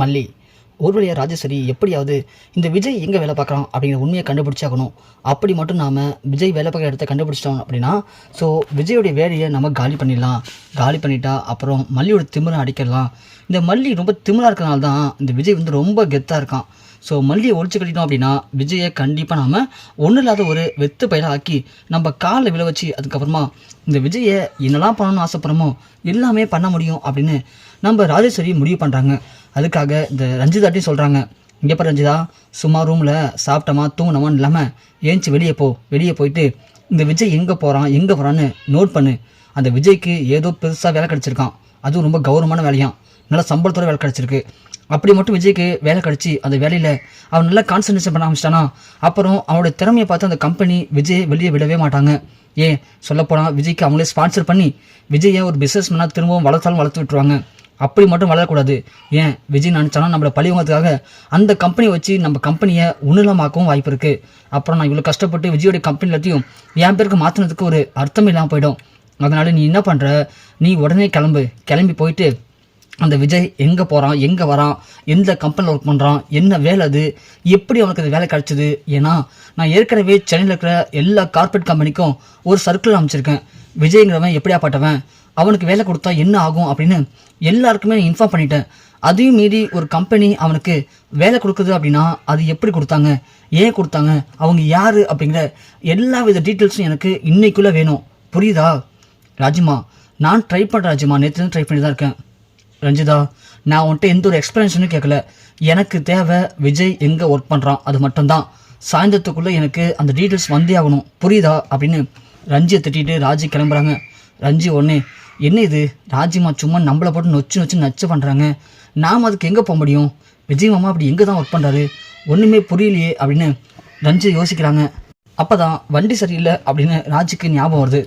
மல்லி ஒரு வழியாக ராஜேஸ்வரி எப்படியாவது இந்த விஜய் எங்கே வேலை பார்க்குறான் அப்படிங்கிற உண்மையை கண்டுபிடிச்சாகணும். அப்படி மட்டும் நாம் விஜய் வேலை பார்க்குற இடத்த கண்டுபிடிச்சிட்டோம் அப்படின்னா ஸோ விஜயோடைய வேலையை நம்ம காலி பண்ணிடலாம். காலி பண்ணிட்டா அப்புறம் மல்லியோட திமிரை அடிக்கலாம். இந்த மல்லி ரொம்ப திமிராக இருக்கிறனால தான் இந்த விஜய் வந்து ரொம்ப கெத்தாக இருக்கான். ஸோ மல்லியை ஒழிச்சு கட்டிட்டோம் அப்படின்னா விஜயை கண்டிப்பாக நாம் ஒன்றும் இல்லாத ஒரு வெத்து பயிலாக ஆக்கி நம்ம காலில் விழ வச்சு அதுக்கப்புறமா இந்த விஜயை என்னெல்லாம் பண்ணணும்னு ஆசைப்படுறோமோ எல்லாமே பண்ண முடியும் அப்படின்னு நம்ம ராஜேஸ்வரி முடிவு பண்ணுறாங்க. அதுக்காக இந்த ரஞ்சிதாட்டையும் சொல்கிறாங்க, இங்கே பாரு ரஞ்சிதா, சும்மா ரூமில் சாப்பிட்டோமா தூங்கினோமான்னு இல்லாமல் ஏஞ்சி வெளியே போயிட்டு இந்த விஜய் எங்கே போகிறான் எங்கே போகிறான்னு நோட் பண்ணு. அந்த விஜய்க்கு ஏதோ பெருசாக வேலை கிடச்சிருக்கான், அதுவும் ரொம்ப கௌரவமான வேலையாம், நல்ல சம்பளத்தோட வேலை கிடச்சிருக்கு. அப்படி மட்டும் விஜய்க்கு வேலை கிடச்சி அந்த வேலையில் அவன் நல்லா கான்சன்ட்ரேஷன் பண்ண ஆரம்பிச்சிட்டானா அப்புறம் அவனோட திறமையை பார்த்து அந்த கம்பெனி விஜய் வெளியே விடவே மாட்டாங்க. ஏன் சொல்லப்போனால் விஜய்க்கு அவங்களே ஸ்பான்சர் பண்ணி விஜயை ஒரு பிஸ்னஸ் மேனாக திரும்பவும் வளர்த்தாலும் வளர்த்து விட்டுருவாங்க. அப்படி மட்டும் வளரக்கூடாது. ஏன் விஜய் நினச்சாலும் நம்மளை பழிவாங்கிறதுக்காக அந்த கம்பெனியை வச்சு நம்ம கம்பெனியை உணலமாக்கவும் வாய்ப்பு இருக்குது. அப்புறம் நான் இவ்வளோ கஷ்டப்பட்டு விஜயோடைய கம்பெனி எல்லாத்தையும் என் பேருக்கு மாற்றினதுக்கு ஒரு அர்த்தம் இல்லாமல் போயிடும். அதனால் நீ என்ன பண்ணுற, நீ உடனே கிளம்பி போயிட்டு அந்த விஜய் எங்கே போகிறான் எங்கே வரான் எந்த கம்பெனியில் ஒர்க் பண்ணுறான் என்ன வேலை அது எப்படி அவனுக்கு அது வேலை கிடச்சிது. ஏன்னா நான் ஏற்கனவே சென்னையில் இருக்கிற எல்லா கார்பரேட் கம்பெனிக்கும் ஒரு சர்க்குலர் அமைச்சிருக்கேன். விஜய்ங்கிறவன் எப்படியாப்பட்டவன், அவனுக்கு வேலை கொடுத்தா என்ன ஆகும் அப்படின்னு எல்லாருக்குமே நான் இன்ஃபார்ம் பண்ணிட்டேன். அதையும் மீறி ஒரு கம்பெனி அவனுக்கு வேலை கொடுக்குது அப்படின்னா அது எப்படி கொடுத்தாங்க, ஏன் கொடுத்தாங்க, அவங்க யார் அப்படிங்கிற எல்லா வித டீட்டெயில்ஸும் எனக்கு இன்னைக்குள்ளே வேணும். புரியுதா ராஜிமா? நான் ட்ரை பண்ணுறேன் ராஜிமா, நேற்று ட்ரை பண்ணி தான் இருக்கேன். ரஞ்சிதா, நான் உன்கிட்ட எந்த ஒரு எக்ஸ்பிளனேஷனும் கேட்கல. எனக்கு தேவை விஜய் எங்கே ஒர்க் பண்ணுறான் அது மட்டும்தான். சாயந்தரத்துக்குள்ளே எனக்கு அந்த டீட்டெயில்ஸ் வந்தே ஆகணும், புரியுதா அப்படின்னு ரஞ்சியை திட்டிட்டு ராஜி கிளம்புறாங்க. ரஞ்சி ஒன்று, என்ன இது ராஜிமா சும்மா நம்மளை போட்டு நொச்சு நச்சு பண்ணுறாங்க, நாம் அதுக்கு எங்கே போக முடியும், விஜய் மாமா அப்படி எங்கே தான் ஒர்க் பண்ணுறாரு, ஒன்றுமே புரியலையே அப்படின்னு ரஞ்சி யோசிக்கிறாங்க. அப்போ தான் வண்டி சரியில்லை அப்படின்னு ராஜிக்கு ஞாபகம் வருது.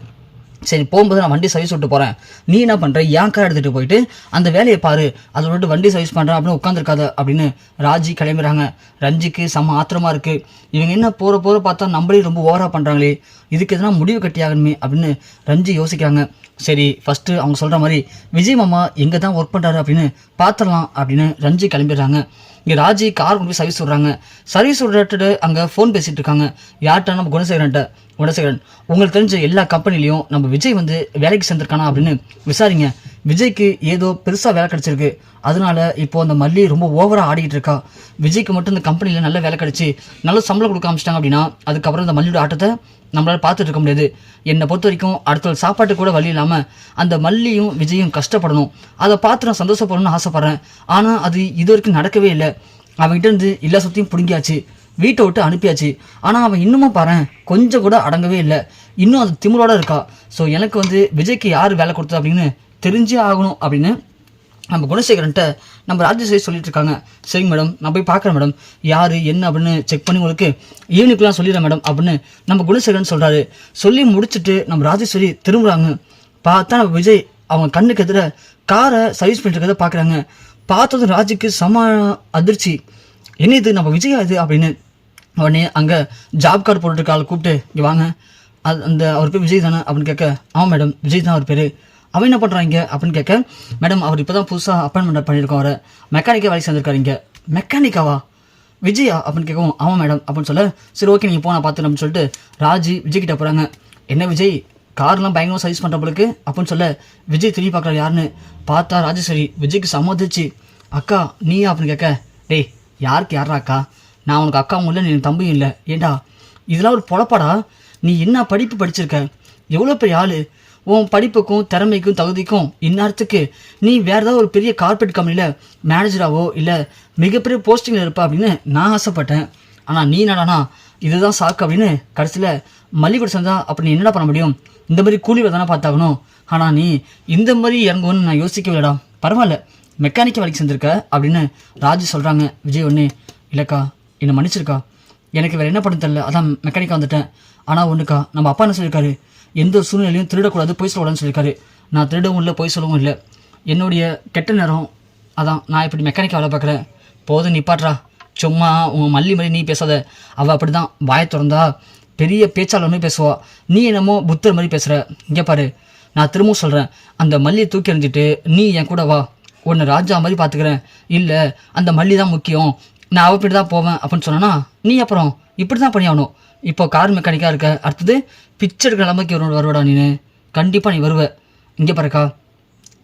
சரி, போகும்போது நான் வண்டி சர்வீஸ் விட்டு போகிறேன், நீ என்ன பண்ணுற என் கார் எடுத்துகிட்டு போயிட்டு அந்த வேலையை பாரு, அதை விட்டு வண்டி சர்வீஸ் பண்ணுறேன் அப்படின்னு உட்காந்துருக்காத அப்படின்னு ராஜி கிளம்புறாங்க. ரஞ்சிக்கு செம்ம ஆத்திரமாக இருக்குது. இவங்க என்ன போகிற பார்த்தா நம்மளே ரொம்ப ஓவராக பண்ணுறாங்களே, இதுக்கு எதனா முடிவு கட்டியாகணுமே அப்படின்னு ரஞ்சி யோசிக்கிறாங்க. சரி, ஃபஸ்ட்டு அவங்க சொல்கிற மாதிரி விஜய் மாமா எங்கே தான் ஒர்க் பண்ணுறாரு அப்படின்னு பார்த்துடலாம் அப்படின்னு ரஞ்சி கிளம்பிடுறாங்க. இங்கே ராஜி கார் கொண்டு போய் சர்வீஸ் விட்றாங்க. சர்வீஸ் விட்டுட்டு அங்கே ஃபோன் பேசிகிட்டு இருக்காங்க. யார்கிட்ட, நம்ம குணசேகரன், உங்களுக்கு தெரிஞ்ச எல்லா கம்பெனிலையும் நம்ம விஜய் வந்து வேலைக்கு சேர்ந்துருக்கானா அப்படின்னு விசாரிங்க. விஜய்க்கு ஏதோ பெருசாக வேலை கிடச்சிருக்கு, அதனால இப்போது அந்த மல்லி ரொம்ப ஓவராக ஆடிக்கிட்டு இருக்கா. விஜய்க்கு மட்டும் இந்த கம்பெனியில் நல்ல வேலை கிடச்சி நல்ல சம்பளம் கொடுக்க ஆரம்பிச்சிட்டாங்க அப்படின்னா அதுக்கப்புறம் இந்த மல்லியோட ஆட்டத்தை நம்மளால் பார்த்துட்டு இருக்க முடியாது. என்னை பொறுத்த வரைக்கும் அடுத்த சாப்பாட்டு கூட வழி இல்லாமல் அந்த மல்லியும் விஜயும் கஷ்டப்படணும், அதை பார்த்து நான் சந்தோஷப்படணும்னு ஆசைப்பட்றேன். ஆனால் அது இது வரைக்கும் நடக்கவே இல்லை. அவன்கிட்ட இருந்து எல்லா சொத்தையும் பிடுங்கியாச்சு, வீட்டை விட்டு அனுப்பியாச்சு. ஆனால் அவன் இன்னமும் பாரு கொஞ்சம் கூட அடங்கவே இல்லை, இன்னும் அது திமிரோட இருக்கா. ஸோ எனக்கு வந்து விஜய்க்கு யார் வேலை கொடுத்தது அப்படின்னு தெரிஞ்சே ஆகணும் அப்படின்னு நம்ம குணசேகரன்ட்ட நம்ம ராஜேஸ்வரி சொல்லிட்டு இருக்காங்க. சரிங்க மேடம், நான் போய் பார்க்குறேன் மேடம், யார் என்ன அப்படின்னு செக் பண்ணி உங்களுக்கு ஈவினிங்லாம் சொல்லிடுறேன் மேடம் அப்படின்னு நம்ம குணசேகரன் சொல்கிறாரு. சொல்லி முடிச்சுட்டு நம்ம ராஜேஸ்வரி திரும்புகிறாங்க. பார்த்தா நம்ம விஜய் அவங்க கண்ணுக்கு எதிர காரை சர்வீஸ் பண்ணிட்டு இருக்கிறத பார்க்குறாங்க. பார்த்ததும் ராஜுக்கு செம அதிர்ச்சி. என்ன இது, நம்ம விஜயா இது அப்படின்னு உடனே அங்கே ஜாப் கார்டு போட்டுருக்க ஆள் கூப்பிட்டு இங்கே வாங்க, அந்த அவர் பேர் விஜய் தானே அப்படின்னு கேட்க, ஆமாம் மேடம் விஜய் தான் அவர் பேர். அவன் என்ன பண்ணுறாங்க அப்படின்னு கேட்க, மேடம் அவர் இப்போ தான் புதுசாக அப்பாயின்மெண்ட் பண்ணியிருக்கோம், அவரை மெக்கானிக்காக வேலைக்கு சேர்ந்துருக்காரு. இங்கே மெக்கானிக்காவா விஜயா அப்படின்னு கேட்கவும், ஆமாம் மேடம் அப்படின்னு சொல்ல, சரி ஓகே நீங்கள் போனால் பார்த்து அப்படின்னு சொல்லிட்டு ராஜி விஜய் கிட்ட போகிறாங்க. என்ன விஜய் கார்லாம் பயங்கரமாக சர்வீஸ் பண்ணுறவங்களுக்கு அப்படின்னு சொல்ல விஜய் திரும்பி பார்க்குறாரு. யாருன்னு பார்த்தா ராஜேஸ்வரி. விஜய்க்கு சம்மதிச்சு, அக்கா நீயா அப்படின்னு கேட்க, டேய் யாருக்கு யாரா அக்கா, நான் உனக்கு அக்காவும் இல்லை நீ தம்பியும் இல்லை, ஏண்டா இதெல்லாம் ஒரு பொழப்பாடா, நீ என்ன படிப்பு படிச்சிருக்க, எவ்வளோ பெரிய ஆள், உன் படிப்புக்கும் திறமைக்கும் தகுதிக்கும் இந்நேரத்துக்கு நீ வேறு ஏதாவது ஒரு பெரிய கார்பரேட் கம்பெனியில் மேனேஜராகவோ இல்லை மிகப்பெரிய போஸ்டிங்கில் இருப்பா அப்படின்னு நான் ஆசைப்பட்டேன். ஆனால் நீ என்னடானா இதுதான் சாக்கு அப்படின்னு கடைசியில் மல்லிகூட சேர்ந்தா அப்படி நீ என்னடா பண்ண முடியும், இந்த மாதிரி கூலி தானே பார்த்தாகணும். ஆனால் நீ இந்த மாதிரி இறங்குவோன்னு நான் யோசிக்கவேடா, பரவாயில்ல மெக்கானிக்கல் வேலைக்கு சேர்ந்துருக்க அப்படின்னு ராஜு சொல்கிறாங்க. விஜய் ஒன்று, இல்லைக்கா என்னை மன்னிச்சிருக்கா, எனக்கு வேறு என்ன பண்ண தெரியல, அதான் மெக்கானிக்காக வந்துட்டேன். ஆனால் ஒன்றுக்கா, நம்ம அப்பா என்ன சொல்லியிருக்காரு, எந்த ஒரு சூழ்நிலையும் திருடக்கூடாது, பொய் சொல்லக்கூடாதுன்னு சொல்லியிருக்காரு. நான் திருடவும் இல்லை பொய் சொல்லவும் இல்லை, என்னுடைய கெட்ட நேரம் அதான் நான் இப்படி மெக்கானிக்காக வேலை பார்க்குறேன். போதும் நிப்பாட்றா, சும்மா உன் மல்லி மாதிரி நீ பேசாத, அவள் அப்படி தான் வாயை திறந்தா பெரிய பேச்சாளர் மாதிரி பேசுவா, நீ என்னமோ புத்தர் மாதிரி பேசுகிற. இங்கே பாரு, நான் திரும்பவும் சொல்கிறேன், அந்த மல்லியை தூக்கி எறிஞ்சிட்டு நீ என் கூட வா, உன்னை ராஜா மாதிரி பார்த்துக்கிறேன், இல்லை அந்த மல்லி தான் முக்கியம், நான் அவப்பிட்டு தான் போவேன் அப்படின்னு சொன்னா நீ அப்புறம் இப்படி தான் பண்ணியாகணும். இப்போ கார் மெக்கானிக்காக இருக்க, அடுத்தது பிச்சை எடுக்கிற நிலைமைக்கு வருவடா நீ, கண்டிப்பாக நீ வருவ. இங்கே பாருக்கா,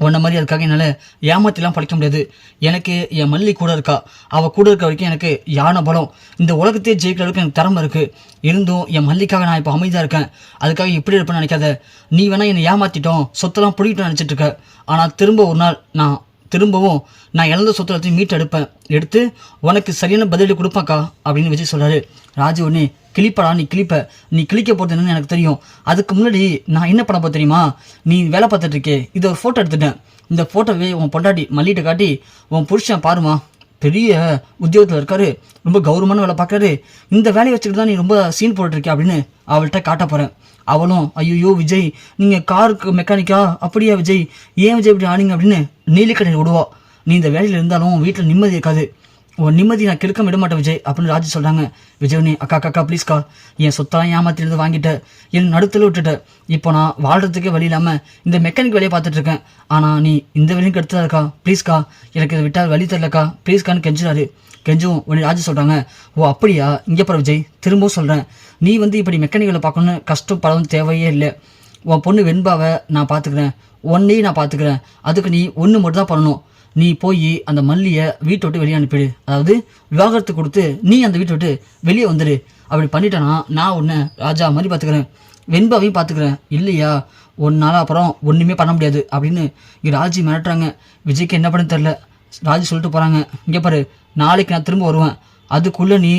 உன்ன மாதிரி அதுக்காக என்னால் ஏமாத்திலாம் பழிக்க முடியாது. எனக்கு என் மல்லி கூட இருக்கா, அவள் கூட இருக்க வரைக்கும் எனக்கு யானை பலம், இந்த உலகத்தையே ஜெயிக்கிற அளவுக்கு எனக்கு திறமை இருக்குது. இருந்தும் என் மல்லிக்காக நான் இப்போ அமைதியாக இருக்கேன், அதுக்காக இப்படி இருப்பேன்னு நினைக்காத. நீ வேணால் என்னை ஏமாற்றிட்டோம், சொத்தெல்லாம் பிடிக்கிட்டோன்னு நினச்சிட்டு இருக்க. ஆனால் திரும்ப ஒரு நாள் நான் இழந்த சொத்து எல்லாத்தையும் மீட்டு எடுத்து உனக்கு சரியான பதிலடி கொடுப்பாக்கா அப்படின்னு விஜய் சொல்கிறாரு. ராஜு உடனே கிளிப்படா, நீ கிளிக்க போகிறது என்னன்னு எனக்கு தெரியும். அதுக்கு முன்னாடி நான் என்ன பண்ண போது தெரியுமா, நீ வேலை பார்த்துட்டு இருக்கே, இதை ஒரு ஃபோட்டோ எடுத்துட்டேன். இந்த ஃபோட்டோவே உன் பொண்டாட்டி மல்லிகிட்ட காட்டி, உன் புருஷன் பாருமா பெரிய உத்தியோகத்தில் இருக்காரு, ரொம்ப கௌரவமான வேலை பார்க்குறாரு, இந்த வேலையை வச்சுக்கிட்டு தான் நீ ரொம்ப சீன் போட்டுருக்கே அப்படின்னு அவள்கிட்ட காட்ட போகிறேன். அவளும் ஐயோ விஜய், நீங்கள் காருக்கு மெக்கானிக்கா, அப்படியா விஜய், ஏன் விஜய் இப்படி ஆனீங்க அப்படின்னு நீலிக்கடையில் விடுவா. நீ இந்த வேலையில் இருந்தாலும் வீட்டில் நிம்மதி இருக்காது, உன் நிம்மதி நான் கெடுக்க விட மாட்டேன் விஜய் அப்படின்னு ராஜு சொல்கிறாங்க. விஜய் அக்கா ப்ளீஸ்க்கா, என் சொத்தெல்லாம் ஏமாத்திலிருந்து வாங்கிட்டேன், என் நடுத்தில் விட்டுட்டேன், இப்போ நான் வாழ்கிறதுக்கே வழி இல்லாமல் இந்த மெக்கானிக் வேலையை பார்த்துட்ருக்கேன். ஆனால் நீ இந்த வேலையும் கெடுத்ததா இருக்கா, ப்ளீஸ்க்கா எனக்கு இதை விட்டால் வழி தரலக்கா ப்ளீஸ்க்கான்னு கெஞ்சுறாரு. கெஞ்சும் உடனே ராஜு சொல்கிறாங்க, ஓ அப்படியா, இங்கே போகிற விஜய் திரும்பவும் சொல்கிறேன், நீ இப்படி மெக்கானிக் வேலை பார்க்கணுன்னு கஷ்டப்படவும் தேவையே இல்லை. உன் பொண்ணு வெண்பாவை நான் பார்த்துக்கிறேன், ஒன்னையும் நான் பார்த்துக்கிறேன், அதுக்கு நீ ஒன்று மட்டும் தான் பண்ணணும். நீ போய் அந்த மல்லியை வீட்டை விட்டு வெளியே அனுப்பிடு, அதாவது விவாகரத்து கொடுத்து நீ அந்த வீட்டை விட்டு வெளியே வந்துடு. அப்படி பண்ணிட்டேன்னா நான் உன்னை ராஜா மாதிரி பார்த்துக்கிறேன், வெண்பாவையும் பார்த்துக்கிறேன், இல்லையா ஒன்னால அப்புறம் ஒன்றுமே பண்ண முடியாது அப்படின்னு இங்கே ராஜி மிரட்டுறாங்க. விஜய்க்கு என்ன பண்ண தெரில. ராஜி சொல்லிட்டு போகிறாங்க, இங்கே பாரு, நாளைக்கு நான் திரும்ப வருவேன், அதுக்குள்ளே நீ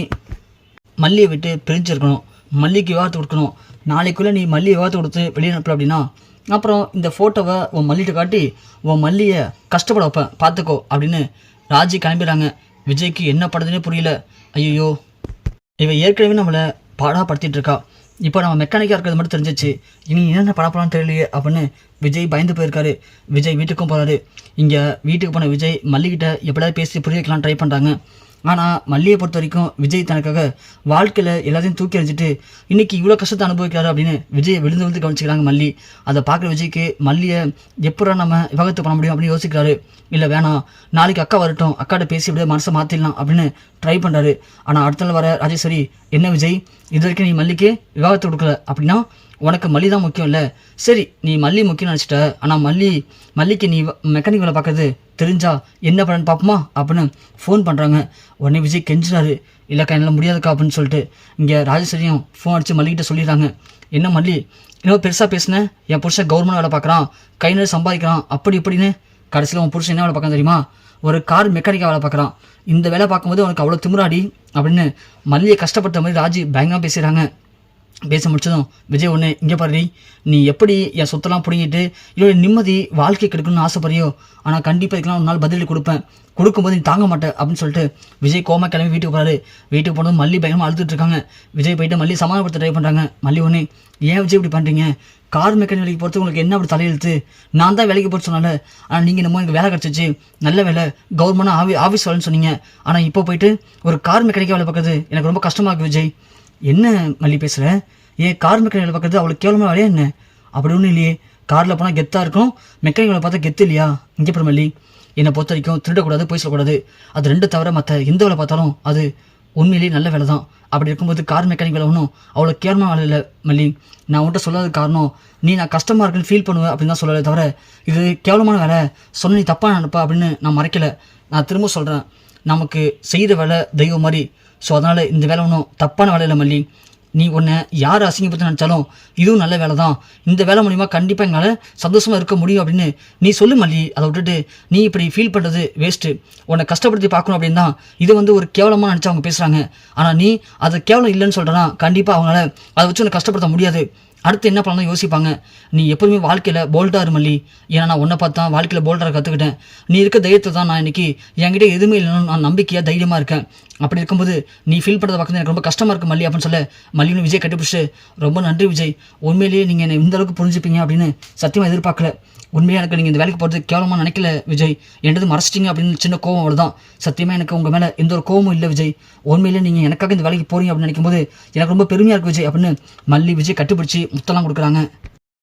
மல்லியை விட்டு பிரிஞ்சிருக்கணும், மல்லிக்கு விவாகரத்து கொடுக்கணும். நாளைக்குள்ளே நீ மல்லியை விவாகரத்து கொடுத்து வெளியே அனுப்பல அப்படின்னா அப்புறம் இந்த ஃபோட்டோவை உன் மல்லிகிட்ட காட்டி உன் மல்லியை கஷ்டப்பட வைப்பேன் பார்த்துக்கோ அப்படின்னு ராஜி கிளம்பிடுறாங்க. விஜய்க்கு என்ன படுதுன்னே புரியல. ஐயோ, இவன் ஏற்கனவே நம்மளை பாடாப்படுத்திட்டு இருக்கா, இப்போ நம்ம மெக்கானிக்காக இருக்கிறது மட்டும் தெரிஞ்சிச்சு, இனி என்னென்ன படப்படலான்னு தெரியலையே அப்படின்னு விஜய் பயந்து போயிருக்காரு. விஜய் வீட்டுக்கும் போகிறாரு. இங்கே வீட்டுக்கு போன விஜய் மல்லிகிட்ட எப்படியாவது பேசி புரிய வைக்கலாம் ட்ரை பண்ணுறாங்க. ஆனால் மல்லியை பொறுத்த வரைக்கும் விஜய் தனக்காக வாழ்க்கையில் எல்லாத்தையும் தூக்கி எறிஞ்சிட்டு இன்றைக்கி இவ்வளோ கஷ்டத்தை அனுபவிக்கிறாரு அப்படின்னு விஜயை விழுந்து கவனிச்சிக்கிறாங்க மல்லி. அதை பார்க்குற விஜய்க்கு மல்லியை எப்படா நம்ம விவாகரத்து பண்ண முடியும் அப்படின்னு யோசிக்கிறாரு. இல்லை வேணாம், நாளைக்கு அக்கா வரட்டும், அக்காட்ட பேசி அப்படியே மனசை மாற்றிடலாம் அப்படின்னு ட்ரை பண்ணுறாரு. ஆனால் அடுத்த நாள் வர ராஜேஸ்வரி, என்ன விஜய், இது வரைக்கும் நீ மல்லிக்கு விவாகரத்து கொடுக்கல அப்படின்னா உனக்கு மல்லி தான் முக்கியம் இல்லை, சரி நீ மல்லி முக்கியம் நினச்சிட்ட, ஆனால் மல்லிக்கு நீ மெக்கானிக் வேலை பார்க்குறது தெரிஞ்சா என்ன பண்ணு பார்ப்போமா அப்படின்னு ஃபோன் பண்ணுறாங்க. உடனே விஜய் கெஞ்சுறாரு, இல்லைக்கா என்னால் முடியாதுக்கா அப்படின்னு சொல்லிட்டு இங்கே ராஜேஸ்வரியும் ஃபோன் அடித்து மல்லிகிட்ட சொல்லிடுறாங்க. என்ன மல்லி, இன்னும் பெருசாக பேசினேன், என் புருஷன் கவர்மெண்ட் வேலை பார்க்குறான், கை நிறைய சம்பாதிக்கிறான், அப்படி இப்படின்னு. கடைசியில் உன் புருஷன் என்ன வேலை பார்க்க தெரியுமா, ஒரு கார் மெக்கானிக்காக வேலை பார்க்குறான், இந்த வேலை பார்க்கும்போது உனக்கு அவ்வளோ திமிராடி அப்படின்னு மல்லியை கஷ்டப்பட்ட மாதிரி ராஜி பயங்கரமாக பேசுகிறாங்க. பேச முடிச்சதும் விஜய் ஒன்று, இங்கே பாரு, நீ எப்படி என் சொத்தெல்லாம் பிடிங்கிட்டு இதோட நிம்மதி வாழ்க்கை கிடைக்கணும்னு ஆசைப்படுறியோ, ஆனால் கண்டிப்பாக இதுக்கெல்லாம் ஒரு நாள் பதிலடி கொடுக்கும்போது நீ தாங்க மாட்டேன் அப்படின்னு சொல்லிட்டு விஜய் கோமா கிளம்பி வீட்டுக்கு போகிறாரு. வீட்டுக்கு போனதும் மல்லி பயங்கரமாக அழுதுட்டு இருக்காங்க. விஜய் போயிட்டு மல்லி சமாதானப்படுத்த ட்ரை பண்ணுறாங்க. மல்லி ஒன்று, ஏன் விஜய் இப்படி பண்ணுறீங்க, கார் மெக்கானிக் வேலைக்கு போகிறது உங்களுக்கு என்ன அப்படி தலையெழுத்து, நான் தான் வேலைக்கு போட்டு சொன்னால, ஆனால் நீங்கள் என்னமோ எனக்கு வேலை கிடச்சிச்சு, நல்ல வேலை, கவர்மெண்ட் ஆஃபீஸ் வேலைன்னு சொன்னீங்க, ஆனால் இப்போ போயிட்டு ஒரு கார் மெக்கானிக்காக வேலை பார்க்குறது எனக்கு ரொம்ப கஷ்டமாக இருக்குது விஜய். என்ன மல்லி பேசுகிற, ஏன் கார் மெக்கானிக் வேலை பார்க்குறது அவ்வளோ கேவலமாக வேலையா என்ன, அப்படி ஒன்றும் இல்லையே, காரில் போனால் கெத்தாக இருக்கும், மெக்கானிக் வேலை பார்த்தா கெத்து இல்லையா. இங்கே அப்புறம் மல்லி, என்னை பொறுத்த வரைக்கும் திருடக்கூடாது, போய் சொல்லக்கூடாது, அது ரெண்டு தவிர மற்ற எந்த வேலை பார்த்தாலும் அது உண்மையிலேயே நல்ல வேலை தான். அப்படி இருக்கும்போது கார் மெக்கானிக் வேலை ஒன்றும் அவ்வளோ கேவலமாக வேலை இல்லை மல்லி. நான் உன்கிட்ட சொல்லாத காரணம் நான் கஷ்டமாக இருக்குன்னு ஃபீல் பண்ணுவேன் அப்படின்னு தான் சொல்லலை தவிர இது கேவலமான வேலை சொன்ன நீ தப்பாக நினைப்பா அப்படின்னு நான் மறைக்கலை. நான் திரும்ப சொல்கிறேன், நமக்கு செய்கிற வேலை தெய்வம் மாதிரி, ஸோ அதனால் இந்த வேலை ஒன்றும் தப்பான வேலை இல்லை மல்லி. நீ உன்னை யார் அசிங்கப்பட்டு நினச்சாலும் இதுவும் நல்ல வேலை தான், இந்த வேலை மூலிமா கண்டிப்பாக எங்களால் சந்தோஷமாக இருக்க முடியும் அப்படின்னு நீ சொல்லு மல்லி. அதை விட்டுட்டு நீ இப்படி ஃபீல் பண்ணுறது வேஸ்ட்டு, உன்னை கஷ்டப்படுத்தி பார்க்கணும் அப்படின்னு தான் இது ஒரு கேவலமாக நினச்சி அவங்க பேசுகிறாங்க. ஆனால் நீ அதை கேவலம் இல்லைன்னு சொல்கிறனா கண்டிப்பாக அவங்களால அதை வச்சு உன்னை கஷ்டப்படுத்த முடியாது. அடுத்து என்ன பண்ணலாம் யோசிப்பாங்க. நீ எப்போதுமே வாழ்க்கையில் போல்டாக இரு மல்லி, ஏன்னா நான் உன்னை பார்த்தா வாழ்க்கையில் போல்டாக கற்றுக்கிட்டேன். நீ இருக்க தைரியத்தை தான் நான் இன்றைக்கி என்கிட்ட எதுவுமே இல்லைன்னு நான் நம்பிக்கையாக தைரியமாக இருக்கேன். அப்படி இருக்கும்போது நீ ஃபீல் பண்ணுறத பார்க்குறது எனக்கு ரொம்ப கஷ்டமாக இருக்குது மல்லி அப்படின்னு சொல்ல மல்லின்னு விஜய் கட்டிப்பிடிச்சு, ரொம்ப நன்றி விஜய், உண்மையிலேயே நீங்கள் என்னை இந்த அளவுக்கு புரிஞ்சுப்பீங்க அப்படின்னு சத்தியமாக எதிர்பார்க்கல. உண்மையாக எனக்கு நீங்கள் இந்த வேலைக்கு போகிறது கேவலமாக நினைக்கல விஜய், என்னது மறைச்சிட்டிங்க அப்படின்னு சின்ன கோவம் அவ்வளோதான். சத்தியமாக எனக்கு உங்கள் மேலே எந்த ஒரு கோவமும் இல்லை விஜய், உண்மையிலே நீங்கள் எனக்காக இந்த வேலைக்கு போகிறீங்க அப்படின்னு நினைக்கும் போது எனக்கு ரொம்ப பெருமையாக இருக்குது விஜய் அப்படின்னு மல்லி விஜய் கட்டுப்பிடிச்சி முத்தெல்லாம் கொடுக்குறாங்க.